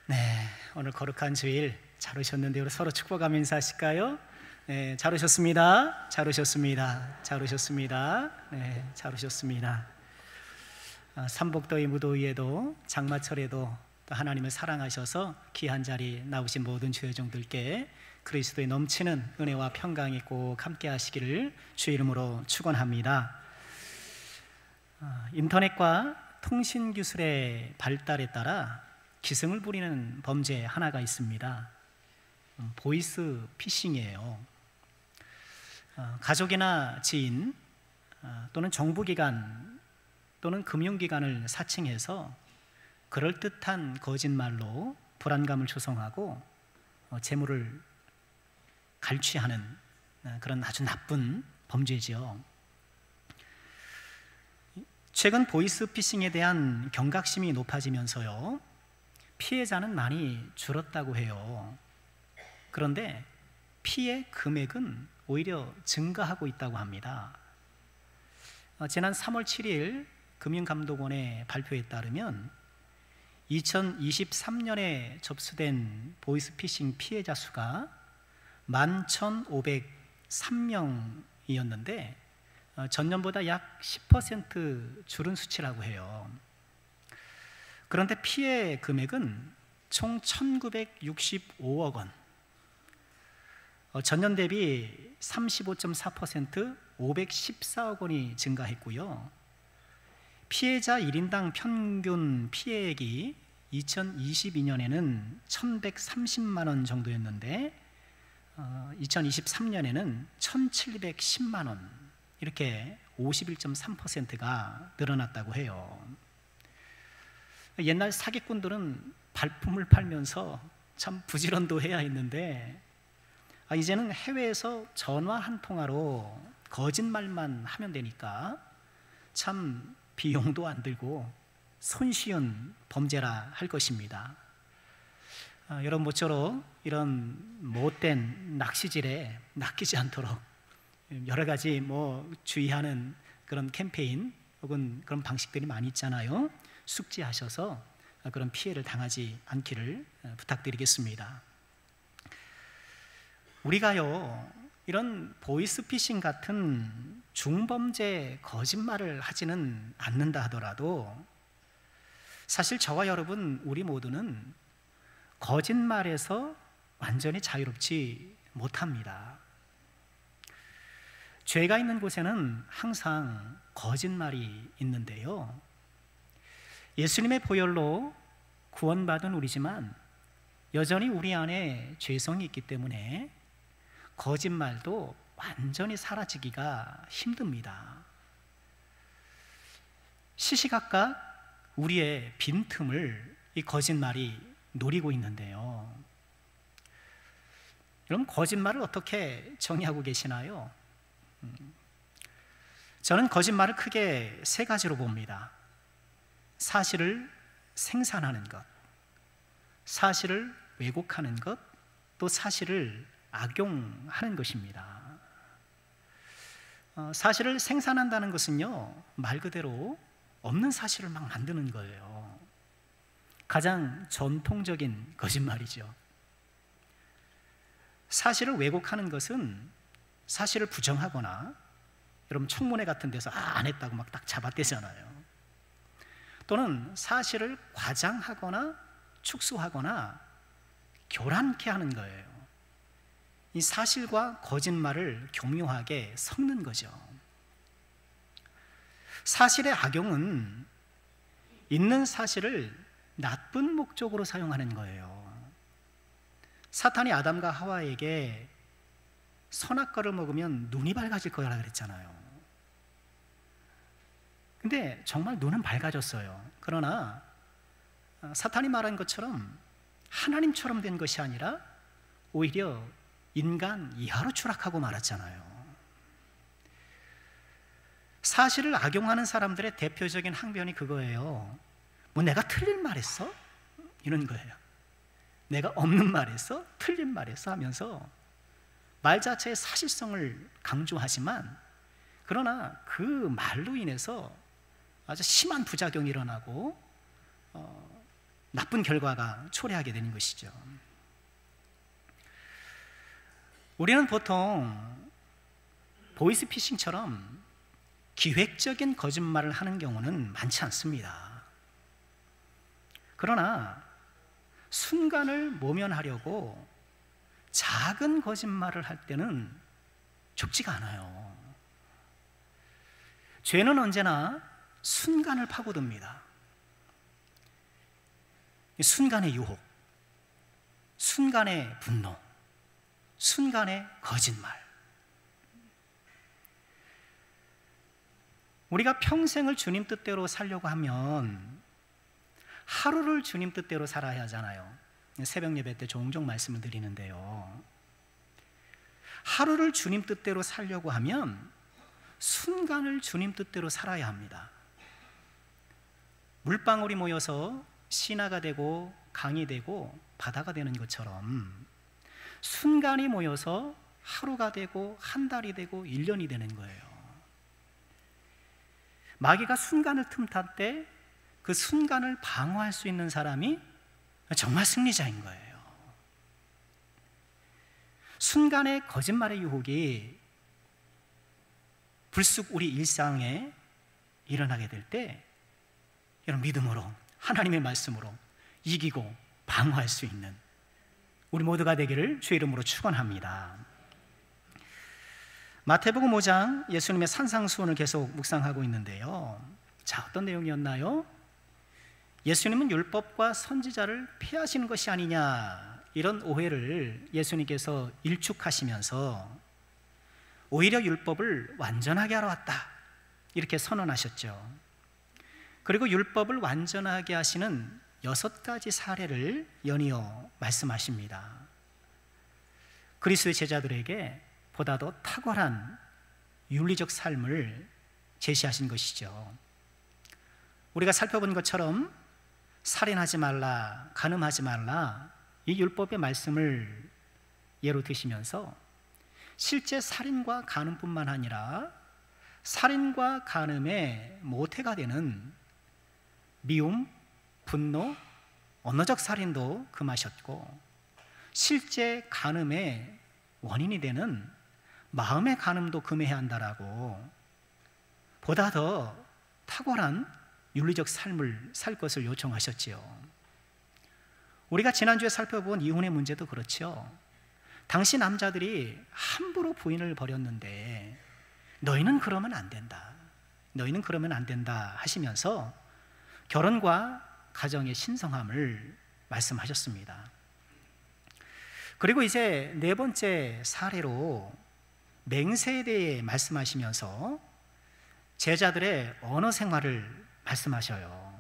네, 오늘 거룩한 주일 잘 오셨는데 우리 서로 축복하며 인사하실까요? 네, 잘 오셨습니다. 잘 오셨습니다. 잘 오셨습니다. 네, 잘 오셨습니다. 삼복더위 무더위에도 장마철에도 또 하나님을 사랑하셔서 귀한 자리 나오신 모든 주의 종들께 그리스도의 넘치는 은혜와 평강이 꼭 함께 하시기를 주의 이름으로 축원합니다. 인터넷과 통신기술의 발달에 따라 기승을 부리는 범죄 하나가 있습니다. 보이스 피싱이에요. 가족이나 지인 또는 정부기관 또는 금융기관을 사칭해서 그럴듯한 거짓말로 불안감을 조성하고 재물을 갈취하는 그런 아주 나쁜 범죄죠. 최근 보이스피싱에 대한 경각심이 높아지면서요, 피해자는 많이 줄었다고 해요. 그런데 피해 금액은 오히려 증가하고 있다고 합니다. 지난 3월 7일 금융감독원의 발표에 따르면 2023년에 접수된 보이스피싱 피해자 수가 11,503명이었는데 전년보다 약 10% 줄은 수치라고 해요. 그런데 피해 금액은 총 1,965억 원, 전년 대비 35.4% 514억 원이 증가했고요. 피해자 1인당 평균 피해액이 2022년에는 1,130만 원 정도였는데 2023년에는 1,710만 원, 이렇게 51.3%가 늘어났다고 해요. 옛날 사기꾼들은 발품을 팔면서 참 부지런도 해야 했는데 이제는 해외에서 전화 한 통화로 거짓말만 하면 되니까 참 비용도 안 들고 손쉬운 범죄라 할 것입니다. 여러분 모쪼록 이런 못된 낚시질에 낚이지 않도록 여러 가지 주의하는 그런 캠페인 혹은 그런 방식들이 많이 있잖아요. 숙지하셔서 그런 피해를 당하지 않기를 부탁드리겠습니다. 우리가요, 이런 보이스피싱 같은 중범죄 거짓말을 하지는 않는다 하더라도 사실 저와 여러분 우리 모두는 거짓말에서 완전히 자유롭지 못합니다. 죄가 있는 곳에는 항상 거짓말이 있는데요, 예수님의 보혈로 구원받은 우리지만 여전히 우리 안에 죄성이 있기 때문에 거짓말도 완전히 사라지기가 힘듭니다. 시시각각 우리의 빈틈을 이 거짓말이 노리고 있는데요, 여러분 거짓말을 어떻게 정의하고 계시나요? 저는 거짓말을 크게 세 가지로 봅니다. 사실을 생산하는 것, 사실을 왜곡하는 것, 또 사실을 악용하는 것입니다. 사실을 생산한다는 것은요, 말 그대로 없는 사실을 막 만드는 거예요. 가장 전통적인 거짓말이죠. 사실을 왜곡하는 것은 사실을 부정하거나, 여러분 청문회 같은 데서 안 했다고 막 딱 잡아떼잖아요. 또는 사실을 과장하거나 축소하거나 교란케 하는 거예요. 이 사실과 거짓말을 교묘하게 섞는 거죠. 사실의 악용은 있는 사실을 나쁜 목적으로 사용하는 거예요. 사탄이 아담과 하와에게 선악과를 먹으면 눈이 밝아질 거라 그랬잖아요. 근데 정말 눈은 밝아졌어요. 그러나 사탄이 말한 것처럼 하나님처럼 된 것이 아니라 오히려 인간 이하로 추락하고 말았잖아요. 사실을 악용하는 사람들의 대표적인 항변이 그거예요. 내가 틀린 말 했어? 이런 거예요. 내가 없는 말 했어? 틀린 말 했어? 하면서 말 자체의 사실성을 강조하지만, 그러나 그 말로 인해서 아주 심한 부작용이 일어나고 나쁜 결과가 초래하게 되는 것이죠. 우리는 보통 보이스피싱처럼 기획적인 거짓말을 하는 경우는 많지 않습니다. 그러나 순간을 모면하려고 작은 거짓말을 할 때는 좁지가 않아요. 죄는 언제나 순간을 파고듭니다. 순간의 유혹, 순간의 분노, 순간의 거짓말. 우리가 평생을 주님 뜻대로 살려고 하면 하루를 주님 뜻대로 살아야 하잖아요. 새벽 예배 때 종종 말씀을 드리는데요, 하루를 주님 뜻대로 살려고 하면 순간을 주님 뜻대로 살아야 합니다. 물방울이 모여서 신화가 되고 강이 되고 바다가 되는 것처럼 순간이 모여서 하루가 되고 한 달이 되고 1년이 되는 거예요. 마귀가 순간을 틈탈 때 그 순간을 방어할 수 있는 사람이 정말 승리자인 거예요. 순간의 거짓말의 유혹이 불쑥 우리 일상에 일어나게 될 때 이런 믿음으로, 하나님의 말씀으로 이기고 방어할 수 있는 우리 모두가 되기를 주의 이름으로 축원합니다. 마태복음 5장 예수님의 산상수훈을 계속 묵상하고 있는데요, 자, 어떤 내용이었나요? 예수님은 율법과 선지자를 폐하시는 것이 아니냐, 이런 오해를 예수님께서 일축하시면서 오히려 율법을 완전하게 하러 왔다, 이렇게 선언하셨죠. 그리고 율법을 완전하게 하시는 6가지 사례를 연이어 말씀하십니다. 그리스도의 제자들에게 보다 더 탁월한 윤리적 삶을 제시하신 것이죠. 우리가 살펴본 것처럼 살인하지 말라, 간음하지 말라, 이 율법의 말씀을 예로 드시면서 실제 살인과 간음뿐만 아니라 살인과 간음의 모태가 되는 미움, 분노, 언어적 살인도 금하셨고, 실제 간음의 원인이 되는 마음의 간음도 금해야 한다라고 보다 더 탁월한 윤리적 삶을 살 것을 요청하셨지요. 우리가 지난주에 살펴본 이혼의 문제도 그렇죠. 당시 남자들이 함부로 부인을 버렸는데 너희는 그러면 안 된다, 너희는 그러면 안 된다 하시면서 결혼과 가정의 신성함을 말씀하셨습니다. 그리고 이제 4번째 사례로 맹세에 대해 말씀하시면서 제자들의 언어 생활을 말씀하셔요.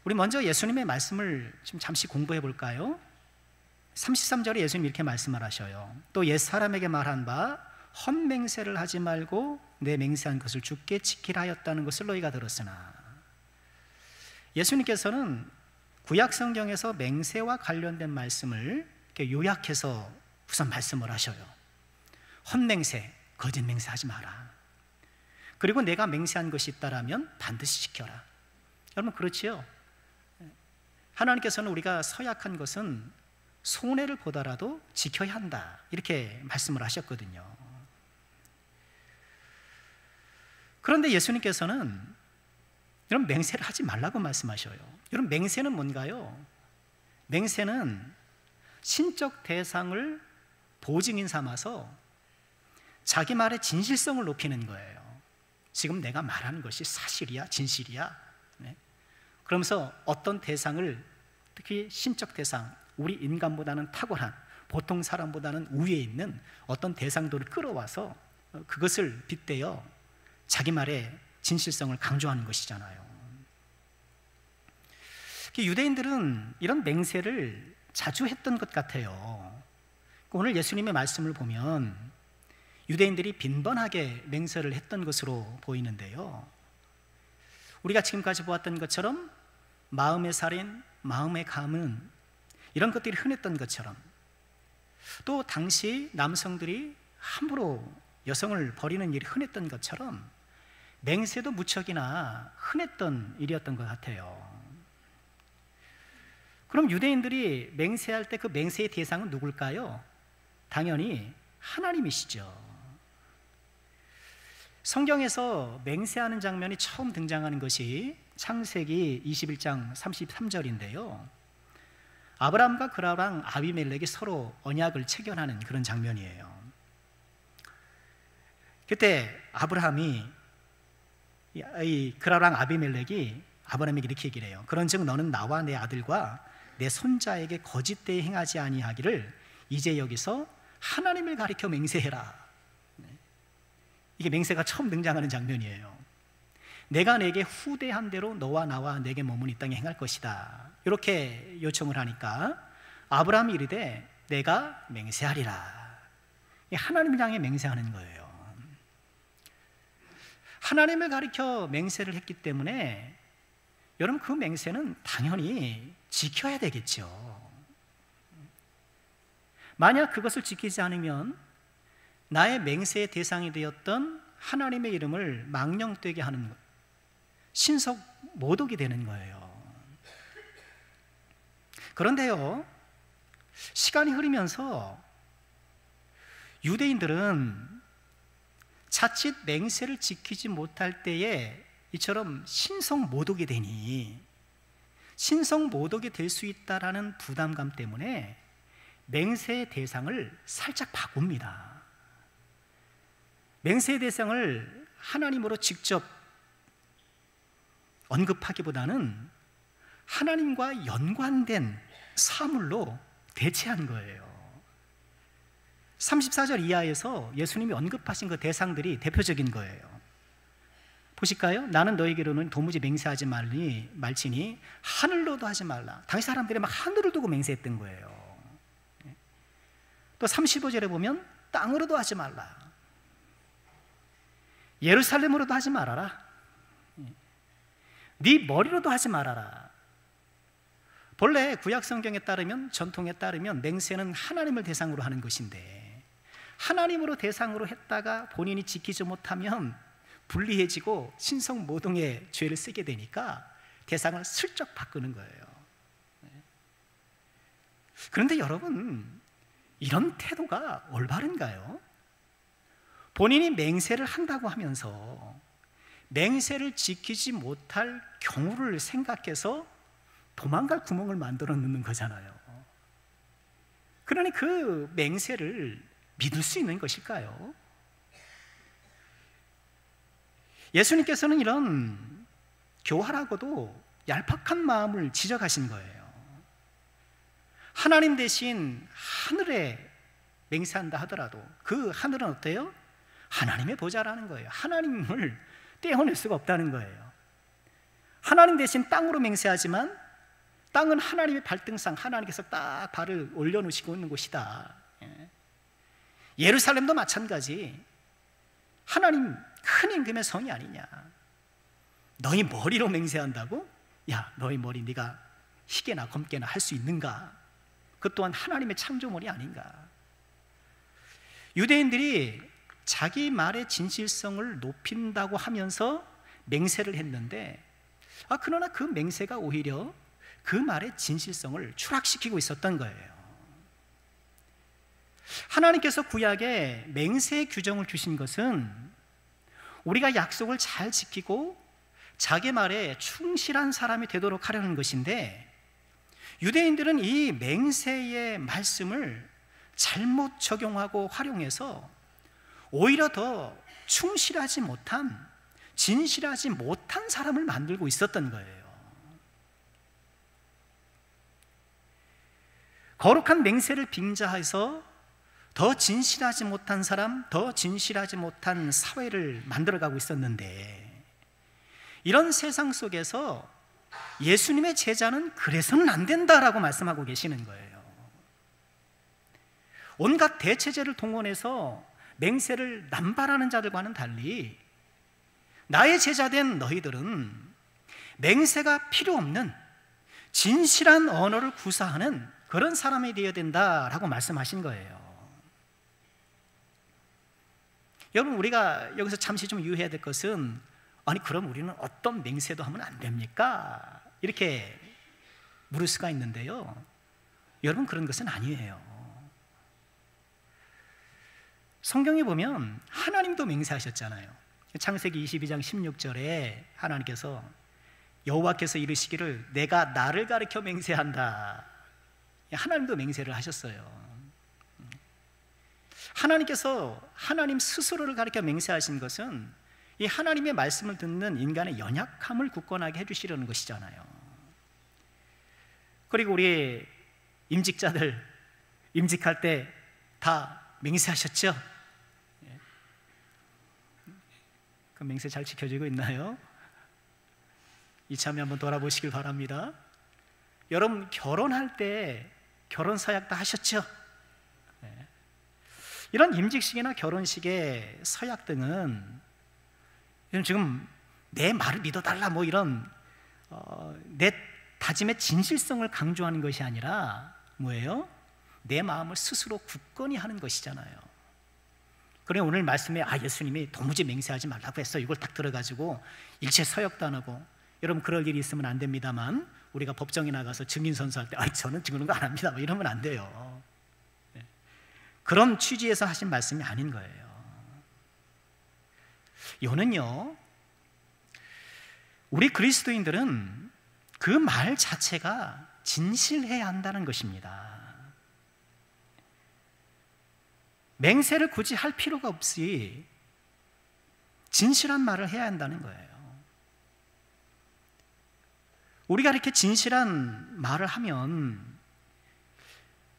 우리 먼저 예수님의 말씀을 좀 잠시 공부해 볼까요? 33절에 예수님 이렇게 말씀을 하셔요. 또 옛사람에게 말한 바 헛맹세를 하지 말고 내 맹세한 것을 주께 지키라 하였다는 것을 너희가 들었으나, 예수님께서는 구약 성경에서 맹세와 관련된 말씀을 이렇게 요약해서 우선 말씀을 하셔요. 헛맹세, 거짓 맹세하지 마라. 그리고 내가 맹세한 것이 있다라면 반드시 지켜라. 여러분 그렇지요? 하나님께서는 우리가 서약한 것은 손해를 보더라도 지켜야 한다, 이렇게 말씀을 하셨거든요. 그런데 예수님께서는 이런 맹세를 하지 말라고 말씀하셔요. 여러분 맹세는 뭔가요? 맹세는 신적 대상을 보증인 삼아서 자기 말의 진실성을 높이는 거예요. 지금 내가 말하는 것이 사실이야, 진실이야? 네? 그러면서 어떤 대상을, 특히 신적 대상, 우리 인간보다는 탁월한, 보통 사람보다는 우위에 있는 어떤 대상들을 끌어와서 그것을 빗대어 자기 말의 진실성을 강조하는 것이잖아요. 유대인들은 이런 맹세를 자주 했던 것 같아요. 오늘 예수님의 말씀을 보면 유대인들이 빈번하게 맹세를 했던 것으로 보이는데요, 우리가 지금까지 보았던 것처럼 마음의 살인, 마음의 간음, 이런 것들이 흔했던 것처럼, 또 당시 남성들이 함부로 여성을 버리는 일이 흔했던 것처럼 맹세도 무척이나 흔했던 일이었던 것 같아요. 그럼 유대인들이 맹세할 때 그 맹세의 대상은 누굴까요? 당연히 하나님이시죠. 성경에서 맹세하는 장면이 처음 등장하는 것이 창세기 21장 33절인데요. 아브라함과 그라랑 아비멜렉이 서로 언약을 체결하는 그런 장면이에요. 그때 아브라함이 이 그라랑 아비멜렉이 아브라함에게 이렇게 얘기를 해요. 그런즉 너는 나와 내 아들과 내 손자에게 거짓되이 행하지 아니하기를 이제 여기서 하나님을 가리켜 맹세해라. 이게 맹세가 처음 등장하는 장면이에요. 내가 내게 후대한 대로 너와 나와 내게 머문 이 땅에 행할 것이다. 이렇게 요청을 하니까 아브라함이 이르되 내가 맹세하리라. 하나님을 향해 맹세하는 거예요. 하나님을 가리켜 맹세를 했기 때문에 여러분 그 맹세는 당연히 지켜야 되겠죠. 만약 그것을 지키지 않으면 나의 맹세의 대상이 되었던 하나님의 이름을 망령되게 하는 것, 신석 모독이 되는 거예요. 그런데요, 시간이 흐르면서 유대인들은 자칫 맹세를 지키지 못할 때에 이처럼 신성 모독이 되니 신성 모독이 될 수 있다라는 부담감 때문에 맹세의 대상을 살짝 바꿉니다. 맹세의 대상을 하나님으로 직접 언급하기보다는 하나님과 연관된 사물로 대체한 거예요. 34절 이하에서 예수님이 언급하신 그 대상들이 대표적인 거예요. 보실까요? 나는 너에게로는 도무지 맹세하지 말지니 하늘로도 하지 말라. 당시 사람들이 막 하늘을 두고 맹세했던 거예요. 또 35절에 보면 땅으로도 하지 말라. 예루살렘으로도 하지 말아라. 네 머리로도 하지 말아라. 본래 구약 성경에 따르면, 전통에 따르면 맹세는 하나님을 대상으로 하는 것인데 하나님으로 대상으로 했다가 본인이 지키지 못하면 불리해지고 신성모독의 죄를 쓰게 되니까 대상을 슬쩍 바꾸는 거예요. 그런데 여러분, 이런 태도가 올바른가요? 본인이 맹세를 한다고 하면서 맹세를 지키지 못할 경우를 생각해서 도망갈 구멍을 만들어 놓는 거잖아요. 그러니 그 맹세를 믿을 수 있는 것일까요? 예수님께서는 이런 교활하고도 얄팍한 마음을 지적하신 거예요. 하나님 대신 하늘에 맹세한다 하더라도 그 하늘은 어때요? 하나님의 보좌라는 거예요. 하나님을 떼어낼 수가 없다는 거예요. 하나님 대신 땅으로 맹세하지만 땅은 하나님의 발등상, 하나님께서 딱 발을 올려놓으시고 있는 곳이다. 예루살렘도 마찬가지. 하나님 큰 임금의 성이 아니냐. 너희 머리로 맹세한다고? 야, 너희 머리 네가 희게나 검게나 할 수 있는가? 그것 또한 하나님의 창조물이 아닌가? 유대인들이 자기 말의 진실성을 높인다고 하면서 맹세를 했는데 그러나 그 맹세가 오히려 그 말의 진실성을 추락시키고 있었던 거예요. 하나님께서 구약에 맹세의 규정을 주신 것은 우리가 약속을 잘 지키고 자기 말에 충실한 사람이 되도록 하려는 것인데 유대인들은 이 맹세의 말씀을 잘못 적용하고 활용해서 오히려 더 충실하지 못한, 진실하지 못한 사람을 만들고 있었던 거예요. 거룩한 맹세를 빙자해서 더 진실하지 못한 사람, 더 진실하지 못한 사회를 만들어가고 있었는데 이런 세상 속에서 예수님의 제자는 그래서는 안 된다라고 말씀하고 계시는 거예요. 온갖 대체제를 동원해서 맹세를 남발하는 자들과는 달리 나의 제자된 너희들은 맹세가 필요 없는 진실한 언어를 구사하는 그런 사람이 되어야 된다라고 말씀하신 거예요. 여러분, 우리가 여기서 잠시 좀 유의해야 될 것은 아니 그럼 우리는 어떤 맹세도 하면 안 됩니까? 이렇게 물을 수가 있는데요, 여러분 그런 것은 아니에요. 성경에 보면 하나님도 맹세하셨잖아요. 창세기 22장 16절에 하나님께서 여호와께서 이르시기를 내가 나를 가리켜 맹세한다. 하나님도 맹세를 하셨어요. 하나님께서 하나님 스스로를 가리켜 맹세하신 것은 이 하나님의 말씀을 듣는 인간의 연약함을 굳건하게 해주시려는 것이잖아요. 그리고 우리 임직자들 임직할 때 다 맹세하셨죠? 그 맹세 잘 지켜지고 있나요? 이참에 한번 돌아보시길 바랍니다. 여러분 결혼할 때 결혼 서약 다 하셨죠? 이런 임직식이나 결혼식의 서약 등은 지금 내 말을 믿어달라 뭐 이런 내 다짐의 진실성을 강조하는 것이 아니라 뭐예요? 내 마음을 스스로 굳건히 하는 것이잖아요. 그래 오늘 말씀에 예수님이 도무지 맹세하지 말라고 했어. 이걸 딱 들어가지고 일체 서약도 안 하고, 여러분 그럴 일이 있으면 안 됩니다만 우리가 법정에 나가서 증인 선서할 때 저는 그런 거 안 합니다 뭐 이러면 안 돼요. 그런 취지에서 하신 말씀이 아닌 거예요. 이거는요, 우리 그리스도인들은 그 말 자체가 진실해야 한다는 것입니다. 맹세를 굳이 할 필요가 없이 진실한 말을 해야 한다는 거예요. 우리가 이렇게 진실한 말을 하면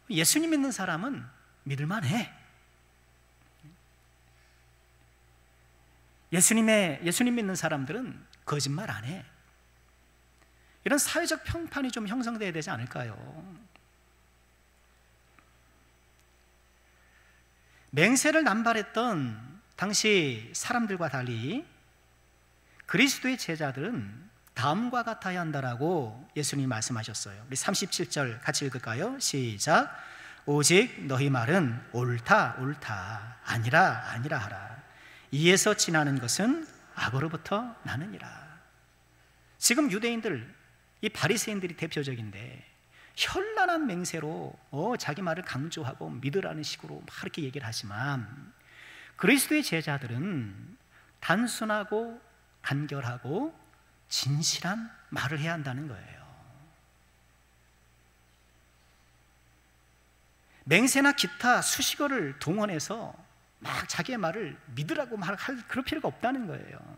예수님 믿는 사람은 믿을만해. 예수님 믿는 사람들은 거짓말 안 해. 이런 사회적 평판이 좀 형성돼야 되지 않을까요? 맹세를 남발했던 당시 사람들과 달리 그리스도의 제자들은 다음과 같아야 한다라고 예수님이 말씀하셨어요. 우리 37절 같이 읽을까요? 시작. 오직 너희 말은 옳다 옳다 아니라 아니라 하라. 이에서 지나는 것은 악으로부터 나느니라. 지금 유대인들, 이 바리새인들이 대표적인데 현란한 맹세로 자기 말을 강조하고 믿으라는 식으로 막 이렇게 얘기를 하지만, 그리스도의 제자들은 단순하고 간결하고 진실한 말을 해야 한다는 거예요. 맹세나 기타 수식어를 동원해서 막 자기의 말을 믿으라고 말할 그럴 필요가 없다는 거예요.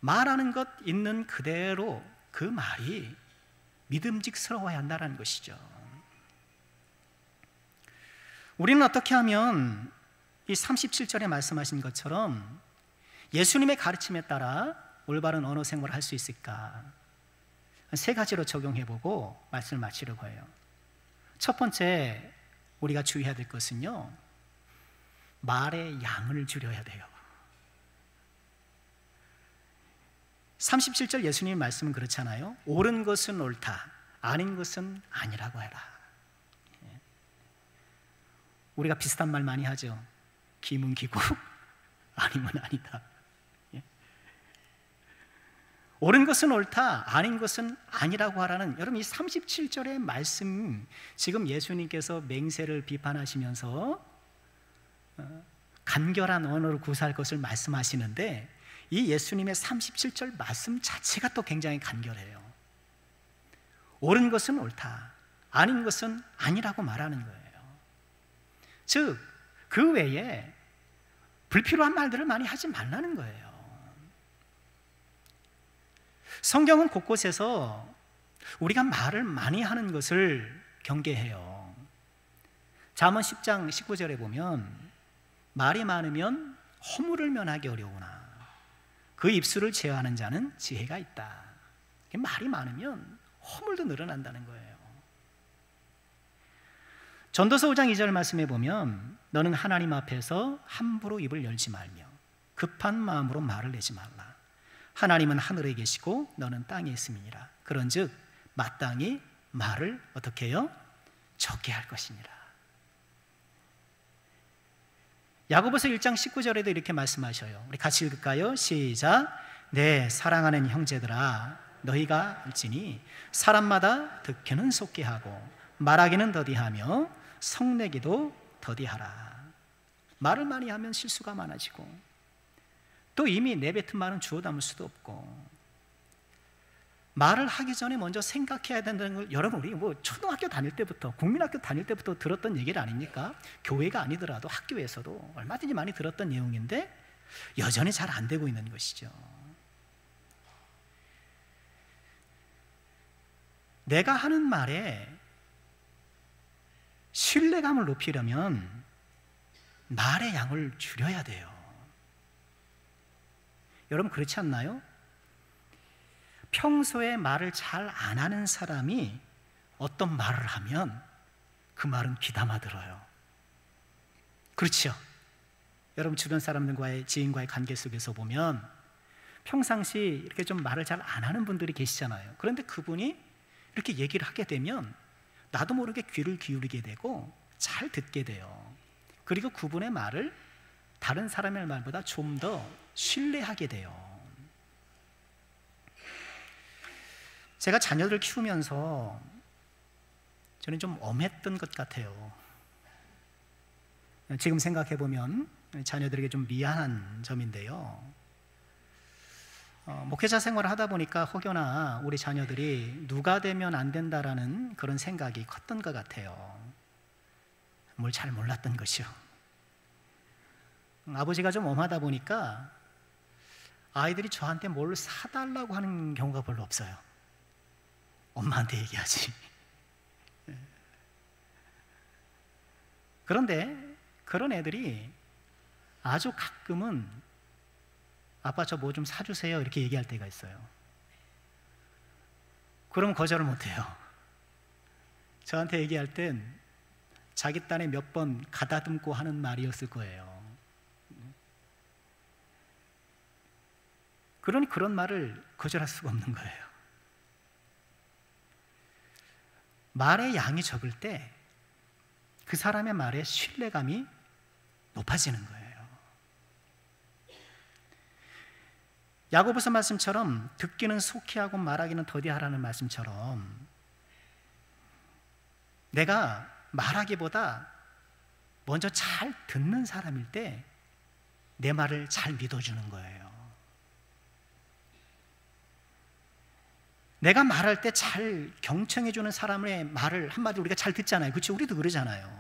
말하는 것 있는 그대로 그 말이 믿음직스러워야 한다는 것이죠. 우리는 어떻게 하면 이 37절에 말씀하신 것처럼 예수님의 가르침에 따라 올바른 언어 생활을 할 수 있을까? 세 가지로 적용해보고 말씀을 마치려고 해요. 첫 번째, 우리가 주의해야 될 것은요, 말의 양을 줄여야 돼요. 37절 예수님의 말씀은 그렇잖아요. 옳은 것은 옳다, 아닌 것은 아니라고 해라. 우리가 비슷한 말 많이 하죠. 기면 기고 아니면 아니다. 옳은 것은 옳다, 아닌 것은 아니라고 하라는, 여러분 이 37절의 말씀, 지금 예수님께서 맹세를 비판하시면서 간결한 언어로 구사할 것을 말씀하시는데, 이 예수님의 37절 말씀 자체가 또 굉장히 간결해요. 옳은 것은 옳다, 아닌 것은 아니라고 말하는 거예요. 즉, 그 외에 불필요한 말들을 많이 하지 말라는 거예요. 성경은 곳곳에서 우리가 말을 많이 하는 것을 경계해요. 잠언 10장 19절에 보면 말이 많으면 허물을 면하기 어려우나 그 입술을 제어하는 자는 지혜가 있다. 말이 많으면 허물도 늘어난다는 거예요. 전도서 5장 2절 말씀에 보면 너는 하나님 앞에서 함부로 입을 열지 말며 급한 마음으로 말을 내지 말라. 하나님은 하늘에 계시고 너는 땅에 있음이니라. 그런즉 마땅히 말을 어떻게 해요? 적게 할 것이니라. 야고보서 1장 19절에도 이렇게 말씀하셔요. 우리 같이 읽을까요? 시작. 내 사랑하는 형제들아, 너희가 알지니 사람마다 듣기는 속게 하고 말하기는 더디하며 성내기도 더디하라. 말을 많이 하면 실수가 많아지고 또 이미 내뱉은 말은 주워 담을 수도 없고 말을 하기 전에 먼저 생각해야 된다는 걸 여러분 우리 뭐 초등학교 다닐 때부터 국민학교 다닐 때부터 들었던 얘기를 아닙니까? 교회가 아니더라도 학교에서도 얼마든지 많이 들었던 내용인데 여전히 잘 안 되고 있는 것이죠. 내가 하는 말에 신뢰감을 높이려면 말의 양을 줄여야 돼요. 여러분 그렇지 않나요? 평소에 말을 잘 안 하는 사람이 어떤 말을 하면 그 말은 귀담아 들어요. 그렇죠? 여러분 주변 사람들과의 지인과의 관계 속에서 보면 평상시 이렇게 좀 말을 잘 안 하는 분들이 계시잖아요. 그런데 그분이 이렇게 얘기를 하게 되면 나도 모르게 귀를 기울이게 되고 잘 듣게 돼요. 그리고 그분의 말을 다른 사람의 말보다 좀 더 신뢰하게 돼요. 제가 자녀들을 키우면서 저는 좀 엄했던 것 같아요. 지금 생각해 보면 자녀들에게 좀 미안한 점인데요. 목회자 생활을 하다 보니까 혹여나 우리 자녀들이 누가 되면 안 된다라는 그런 생각이 컸던 것 같아요. 뭘 잘 몰랐던 것이요. 아버지가 좀 엄하다 보니까 아이들이 저한테 뭘 사달라고 하는 경우가 별로 없어요. 엄마한테 얘기하지. 그런데 그런 애들이 아주 가끔은 아빠 저 뭐 좀 사주세요 이렇게 얘기할 때가 있어요. 그럼 거절을 못해요. 저한테 얘기할 땐 자기 딴에 몇 번 가다듬고 하는 말이었을 거예요. 그러니 그런 말을 거절할 수가 없는 거예요. 말의 양이 적을 때 그 사람의 말에 신뢰감이 높아지는 거예요. 야고보서 말씀처럼 듣기는 속히 하고 말하기는 더디하라는 말씀처럼 내가 말하기보다 먼저 잘 듣는 사람일 때 내 말을 잘 믿어주는 거예요. 내가 말할 때 잘 경청해주는 사람의 말을 한마디로 우리가 잘 듣잖아요. 그렇죠? 우리도 그러잖아요.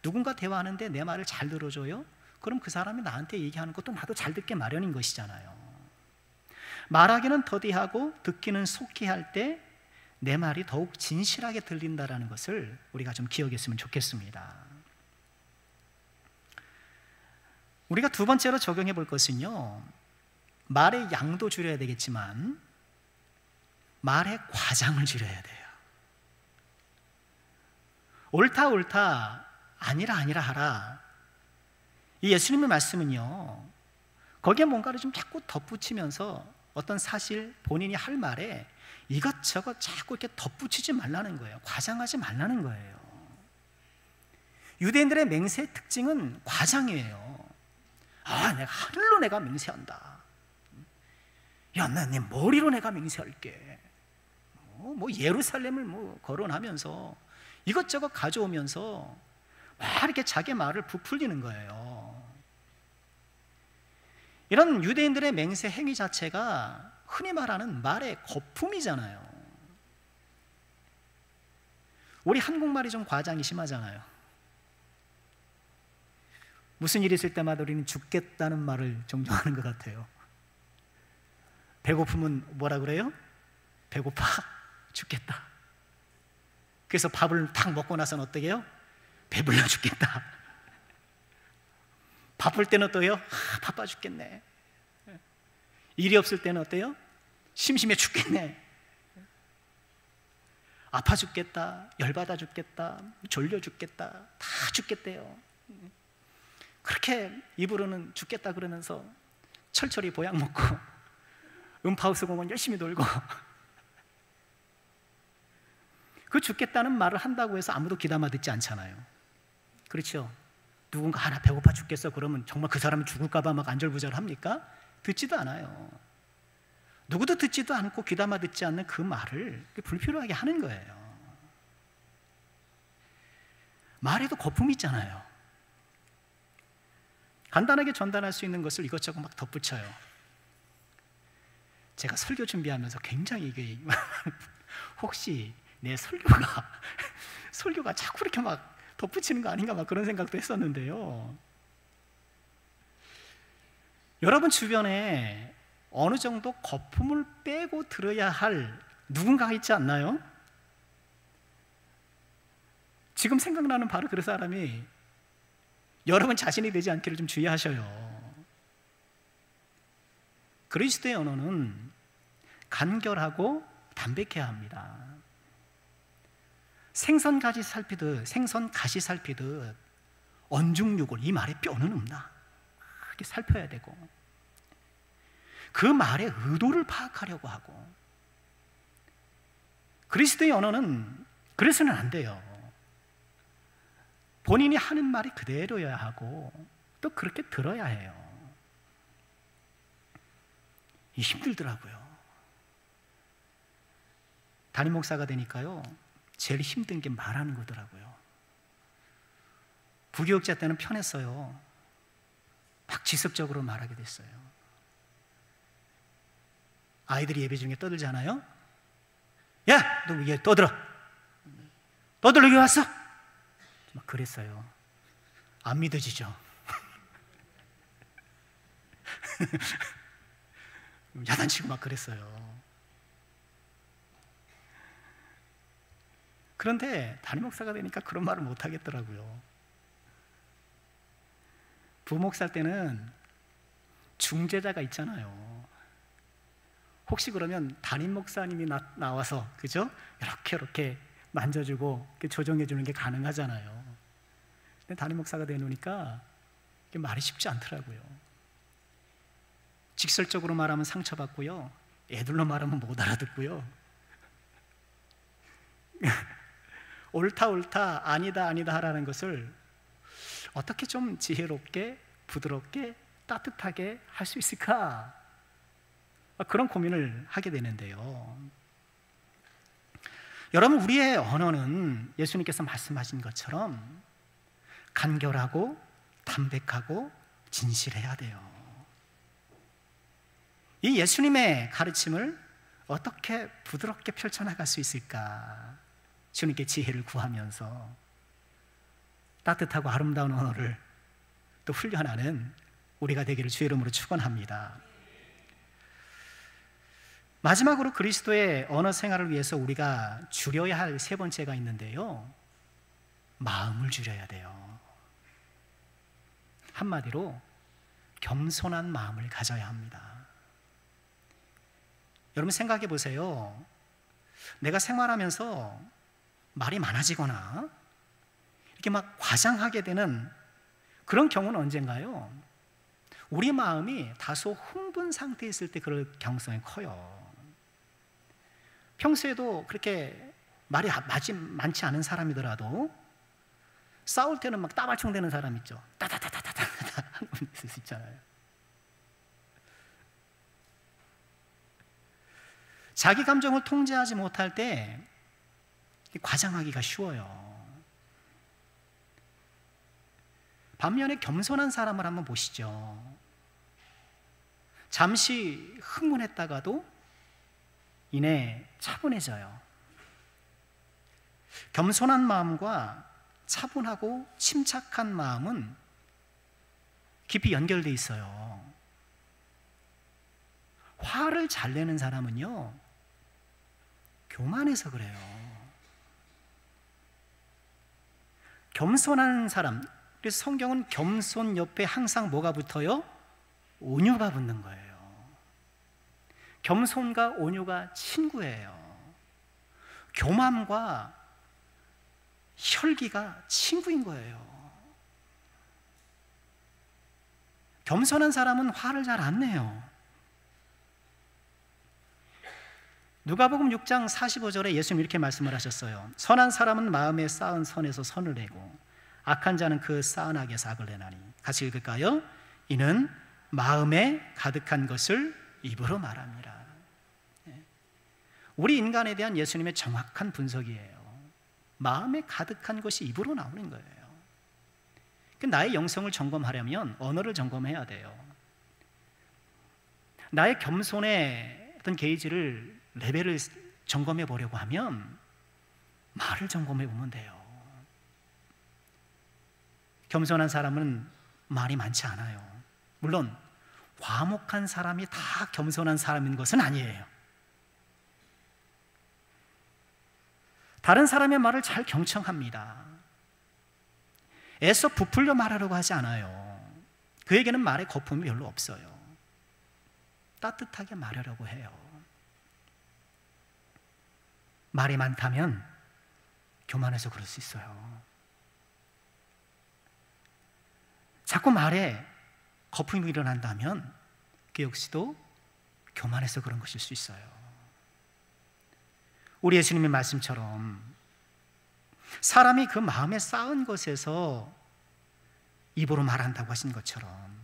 누군가 대화하는데 내 말을 잘 들어줘요? 그럼 그 사람이 나한테 얘기하는 것도 나도 잘 듣게 마련인 것이잖아요. 말하기는 더디하고 듣기는 속히 할 때 내 말이 더욱 진실하게 들린다는 것을 우리가 좀 기억했으면 좋겠습니다. 우리가 두 번째로 적용해 볼 것은요, 말의 양도 줄여야 되겠지만 말의 과장을 줄여야 돼요. 옳다 옳다 아니라 아니라 하라. 이 예수님의 말씀은요, 거기에 뭔가를 좀 자꾸 덧붙이면서 어떤 사실 본인이 할 말에 이것저것 자꾸 이렇게 덧붙이지 말라는 거예요. 과장하지 말라는 거예요. 유대인들의 맹세의 특징은 과장이에요. 내가 하늘로 내가 맹세한다. 야, 내 머리로 내가 맹세할게. 뭐 예루살렘을 거론하면서 이것저것 가져오면서 막 이렇게 자기 말을 부풀리는 거예요. 이런 유대인들의 맹세 행위 자체가 흔히 말하는 말의 거품이잖아요. 우리 한국말이 좀 과장이 심하잖아요. 무슨 일이 있을 때마다 우리는 죽겠다는 말을 종종 하는 것 같아요. 배고프면 뭐라 그래요? 배고파 죽겠다. 그래서 밥을 탁 먹고 나서는 어떻게 해요? 배불러 죽겠다. 바쁠 때는 어때요? 바빠 죽겠네. 일이 없을 때는 어때요? 심심해 죽겠네. 아파 죽겠다, 열받아 죽겠다, 졸려 죽겠다, 다 죽겠대요. 그렇게 입으로는 죽겠다 그러면서 철철이 보약 먹고 음파우스 공원 열심히 놀고 그 죽겠다는 말을 한다고 해서 아무도 귀담아 듣지 않잖아요. 그렇죠? 누군가 하나 배고파 죽겠어 그러면 정말 그 사람이 죽을까 봐 막 안절부절합니까? 듣지도 않아요. 누구도 듣지도 않고 귀담아 듣지 않는 그 말을 불필요하게 하는 거예요. 말에도 거품이 있잖아요. 간단하게 전달할 수 있는 것을 이것저것 막 덧붙여요. 제가 설교 준비하면서 굉장히 이게 혹시 내 설교가 자꾸 이렇게 막 덧붙이는 거 아닌가 막 그런 생각도 했었는데요. 여러분 주변에 어느 정도 거품을 빼고 들어야 할 누군가가 있지 않나요? 지금 생각나는 바로 그 사람이 여러분 자신이 되지 않기를 좀 주의하셔요. 그리스도의 언어는 간결하고 담백해야 합니다. 생선 가시 살피듯 언중육을 이 말의 뼈는 없나 이렇게 살펴야 되고 그 말의 의도를 파악하려고 하고 그리스도의 언어는 그래서는 안 돼요. 본인이 하는 말이 그대로여야 하고 또 그렇게 들어야 해요. 이 힘들더라고요. 담임 목사가 되니까요 제일 힘든 게 말하는 거더라고요. 부교육자 때는 편했어요. 막 지속적으로 말하게 됐어요. 아이들이 예배 중에 떠들잖아요. 야! 너 왜 떠들어? 너들 여기 왔어? 막 그랬어요. 안 믿어지죠? 야단치고 막 그랬어요. 그런데 담임 목사가 되니까 그런 말을 못 하겠더라고요. 부목사 때는 중재자가 있잖아요. 혹시 그러면 담임 목사님이 나와서 그죠? 이렇게 만져주고 이렇게 조정해주는 게 가능하잖아요. 근데 담임 목사가 되놓으니까 말이 쉽지 않더라고요. 직설적으로 말하면 상처받고요. 애들로 말하면 못 알아듣고요. 옳다 아니다 하라는 것을 어떻게 좀 지혜롭게 부드럽게 따뜻하게 할 수 있을까? 그런 고민을 하게 되는데요. 여러분 우리의 언어는 예수님께서 말씀하신 것처럼 간결하고 담백하고 진실해야 돼요. 이 예수님의 가르침을 어떻게 부드럽게 펼쳐나갈 수 있을까? 주님께 지혜를 구하면서 따뜻하고 아름다운 언어를 또 훈련하는 우리가 되기를 주의 이름으로 축원합니다. 마지막으로 그리스도의 언어 생활을 위해서 우리가 줄여야 할 세 번째가 있는데요. 마음을 줄여야 돼요. 한마디로 겸손한 마음을 가져야 합니다. 여러분 생각해 보세요. 내가 생활하면서 말이 많아지거나 이렇게 막 과장하게 되는 그런 경우는 언젠가요? 우리 마음이 다소 흥분 상태에 있을 때 그럴 가능성이 커요. 평소에도 그렇게 말이 많지 않은 사람이더라도 싸울 때는 막 따발총대는 사람 있죠. 따다다다다다 하는 분 있을 수 있잖아요. 자기 감정을 통제하지 못할 때 과장하기가 쉬워요. 반면에 겸손한 사람을 한번 보시죠. 잠시 흥분했다가도 이내 차분해져요. 겸손한 마음과 차분하고 침착한 마음은 깊이 연결되어 있어요. 화를 잘 내는 사람은요, 교만해서 그래요. 겸손한 사람, 그래서 성경은 겸손 옆에 항상 뭐가 붙어요? 온유가 붙는 거예요. 겸손과 온유가 친구예요. 교만과 혈기가 친구인 거예요. 겸손한 사람은 화를 잘 안 내요. 누가복음 6장 45절에 예수님 이렇게 말씀을 하셨어요. 선한 사람은 마음에 쌓은 선에서 선을 내고 악한 자는 그 쌓은 악에서 악을 내나니. 같이 읽을까요? 이는 마음에 가득한 것을 입으로 말합니다. 우리 인간에 대한 예수님의 정확한 분석이에요. 마음에 가득한 것이 입으로 나오는 거예요. 나의 영성을 점검하려면 언어를 점검해야 돼요. 나의 겸손의 어떤 게이지를, 레벨을 점검해 보려고 하면 말을 점검해 보면 돼요. 겸손한 사람은 말이 많지 않아요. 물론 과묵한 사람이 다 겸손한 사람인 것은 아니에요. 다른 사람의 말을 잘 경청합니다. 애써 부풀려 말하려고 하지 않아요. 그에게는 말에 거품이 별로 없어요. 따뜻하게 말하려고 해요. 말이 많다면 교만해서 그럴 수 있어요. 자꾸 말에 거품이 일어난다면 그 역시도 교만해서 그런 것일 수 있어요. 우리 예수님의 말씀처럼 사람이 그 마음에 쌓은 것에서 입으로 말한다고 하신 것처럼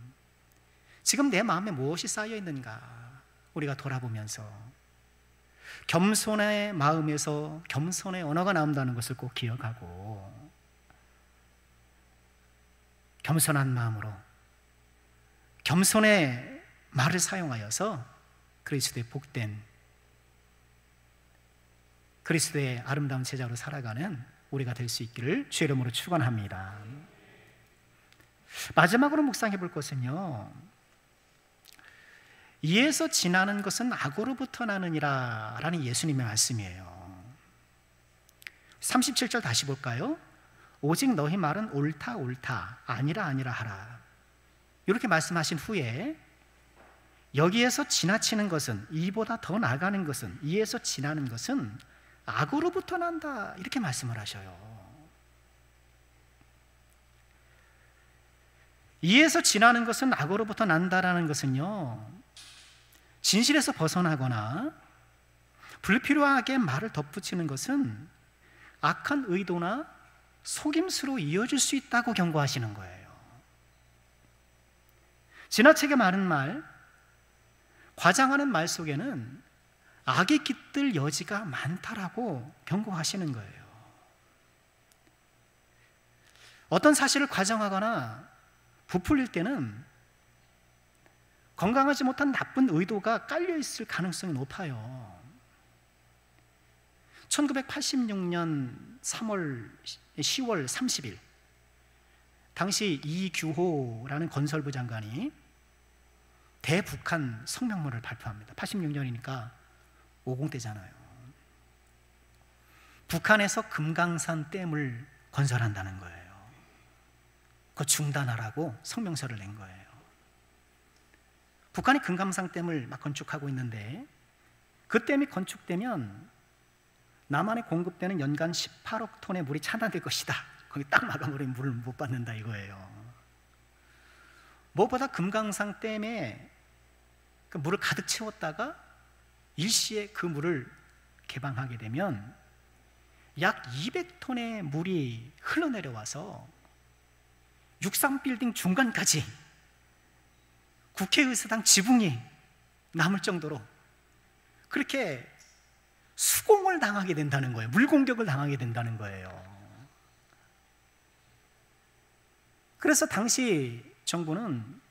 지금 내 마음에 무엇이 쌓여 있는가 우리가 돌아보면서 겸손의 마음에서 겸손의 언어가 나온다는 것을 꼭 기억하고 겸손한 마음으로 겸손의 말을 사용하여서 그리스도의 복된 그리스도의 아름다운 제자로 살아가는 우리가 될 수 있기를 주의 이름으로 축원합니다. 마지막으로 묵상해 볼 것은요, 이에서 지나는 것은 악으로부터 나느니라 라는 예수님의 말씀이에요. 37절 다시 볼까요? 오직 너희 말은 옳다 옳다 아니라 아니라 하라. 이렇게 말씀하신 후에 여기에서 지나치는 것은, 이보다 더 나가는 것은, 이에서 지나는 것은 악으로부터 난다 이렇게 말씀을 하셔요. 이에서 지나는 것은 악으로부터 난다라는 것은요, 진실에서 벗어나거나 불필요하게 말을 덧붙이는 것은 악한 의도나 속임수로 이어질 수 있다고 경고하시는 거예요. 지나치게 많은 말, 과장하는 말 속에는 악이 깃들 여지가 많다라고 경고하시는 거예요. 어떤 사실을 과장하거나 부풀릴 때는 건강하지 못한 나쁜 의도가 깔려 있을 가능성이 높아요. 1986년 10월 30일 당시 이규호라는 건설부 장관이 대북한 성명문을 발표합니다. 86년이니까 50대잖아요. 북한에서 금강산 댐을 건설한다는 거예요. 그거 중단하라고 성명서를 낸 거예요. 북한이 금강산 댐을 막 건축하고 있는데 그 댐이 건축되면 남한에 공급되는 연간 18억 톤의 물이 차단될 것이다. 거기 딱 막아버리면 물을 못 받는다 이거예요. 무엇보다 금강산 댐에 그 물을 가득 채웠다가 일시에 그 물을 개방하게 되면 약 200톤의 물이 흘러내려와서 63빌딩 중간까지 국회의사당 지붕이 남을 정도로 그렇게 수공을 당하게 된다는 거예요. 물공격을 당하게 된다는 거예요. 그래서 당시 정부는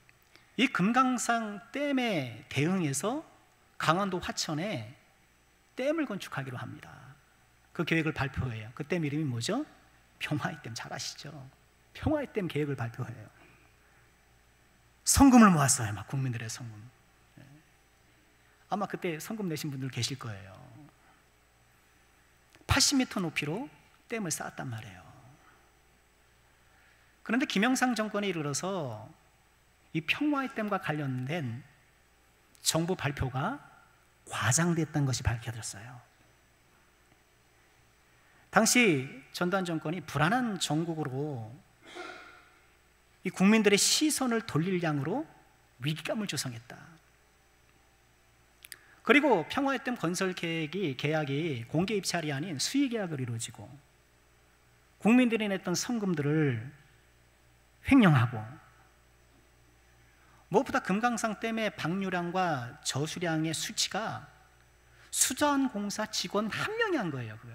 이 금강산 댐에 대응해서 강원도 화천에 댐을 건축하기로 합니다. 그 계획을 발표해요. 그 댐 이름이 뭐죠? 평화의 댐. 잘 아시죠? 평화의 댐 계획을 발표해요. 성금을 모았어요. 막 국민들의 성금. 아마 그때 성금 내신 분들 계실 거예요. 80m 높이로 댐을 쌓았단 말이에요. 그런데 김영삼 정권에 이르러서 이 평화의 댐과 관련된 정부 발표가 과장됐던 것이 밝혀졌어요. 당시 전두환 정권이 불안한 정국으로 이 국민들의 시선을 돌릴 양으로 위기감을 조성했다. 그리고 평화의 댐 건설 계약이 공개 입찰이 아닌 수의 계약을 이루어지고 국민들이 냈던 성금들을 횡령하고 무엇보다 금강산 댐의 방류량과 저수량의 수치가 수자원공사 직원 한 명이 한 거예요. 그게.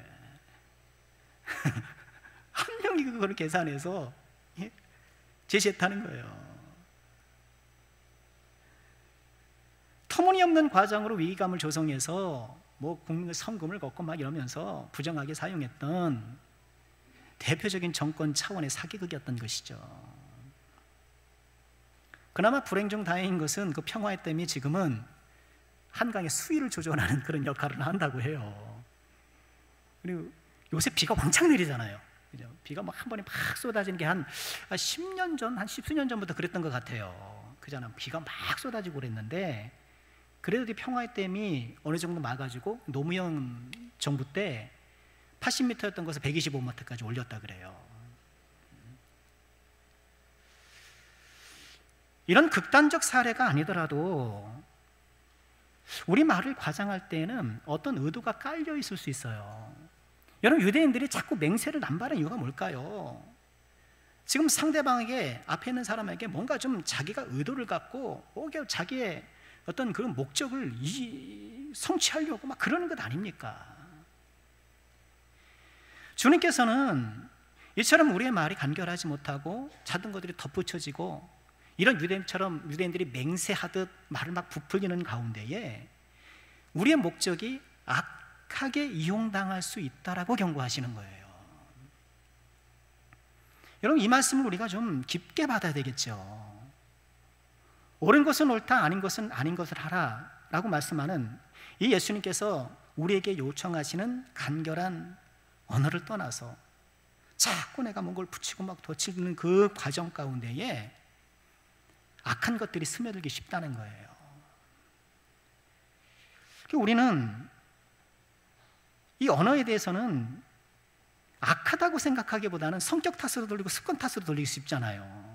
한 명이 그거를 계산해서 제시했다는 거예요. 터무니없는 과정으로 위기감을 조성해서 뭐 국민의 성금을 걷고 막 이러면서 부정하게 사용했던 대표적인 정권 차원의 사기극이었던 것이죠. 그나마 불행 중 다행인 것은 그 평화의 댐이 지금은 한강의 수위를 조절하는 그런 역할을 한다고 해요. 그리고 요새 비가 왕창 내리잖아요. 그죠? 비가 막 한 번에 막 쏟아지는 게 한 10년 전, 한 십수년 전부터 그랬던 것 같아요. 그잖아. 비가 막 쏟아지고 그랬는데, 그래도 이 평화의 댐이 어느 정도 막아주고 노무현 정부 때 80m였던 것을 125m까지 올렸다 그래요. 이런 극단적 사례가 아니더라도 우리 말을 과장할 때에는 어떤 의도가 깔려 있을 수 있어요. 여러분, 유대인들이 자꾸 맹세를 남발하는 이유가 뭘까요? 지금 상대방에게, 앞에 있는 사람에게 뭔가 좀 자기가 의도를 갖고 자기의 어떤 그런 목적을 성취하려고 막 그러는 것 아닙니까? 주님께서는 이처럼 우리의 말이 간결하지 못하고 작은 것들이 덧붙여지고 이런 유대인들이 맹세하듯 말을 막 부풀리는 가운데에 우리의 목적이 악하게 이용당할 수 있다라고 경고하시는 거예요. 여러분, 이 말씀을 우리가 좀 깊게 받아야 되겠죠. 옳은 것은 옳다, 아닌 것은 아닌 것을 하라 라고 말씀하는 이 예수님께서 우리에게 요청하시는 간결한 언어를 떠나서 자꾸 내가 뭔가를 붙이고 막 덧치는 그 과정 가운데에 악한 것들이 스며들기 쉽다는 거예요. 우리는 이 언어에 대해서는 악하다고 생각하기보다는 성격 탓으로 돌리고 습관 탓으로 돌리기 쉽잖아요.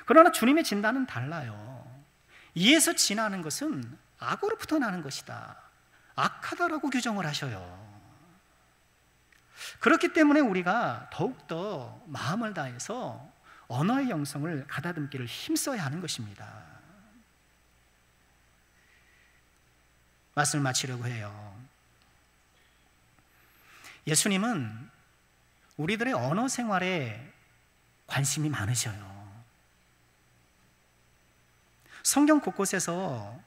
그러나 주님의 진단은 달라요. 이에서 지나는 것은 악으로부터 나는 것이다, 악하다라고 규정을 하셔요. 그렇기 때문에 우리가 더욱더 마음을 다해서 언어의 영성을 가다듬기를 힘써야 하는 것입니다. 말씀을 마치려고 해요. 예수님은 우리들의 언어 생활에 관심이 많으셔요. 성경 곳곳에서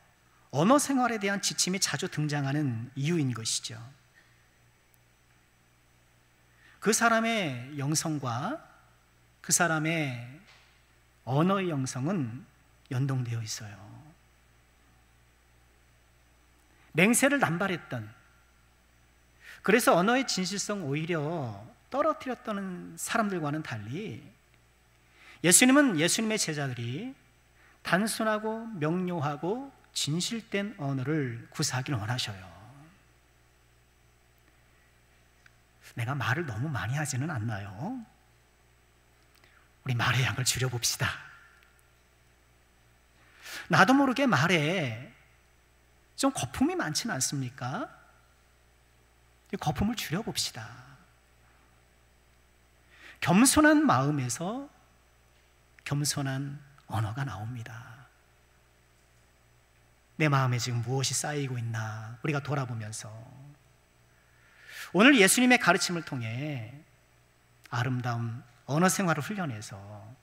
언어 생활에 대한 지침이 자주 등장하는 이유인 것이죠. 그 사람의 영성과 그 사람의 언어의 영성은 연동되어 있어요. 맹세를 남발했던, 그래서 언어의 진실성 오히려 떨어뜨렸던 사람들과는 달리 예수님은 예수님의 제자들이 단순하고 명료하고 진실된 언어를 구사하기를 원하셔요. 내가 말을 너무 많이 하지는 않나요? 우리 말의 양을 줄여봅시다. 나도 모르게 말에 좀 거품이 많지는 않습니까? 이 거품을 줄여봅시다. 겸손한 마음에서 겸손한 언어가 나옵니다. 내 마음에 지금 무엇이 쌓이고 있나 우리가 돌아보면서 오늘 예수님의 가르침을 통해 아름다운 언어 생활을 훈련해서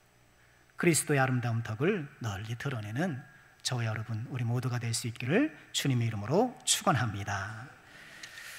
그리스도의 아름다운 덕을 널리 드러내는 저와 여러분, 우리 모두가 될 수 있기를 주님의 이름으로 축원합니다.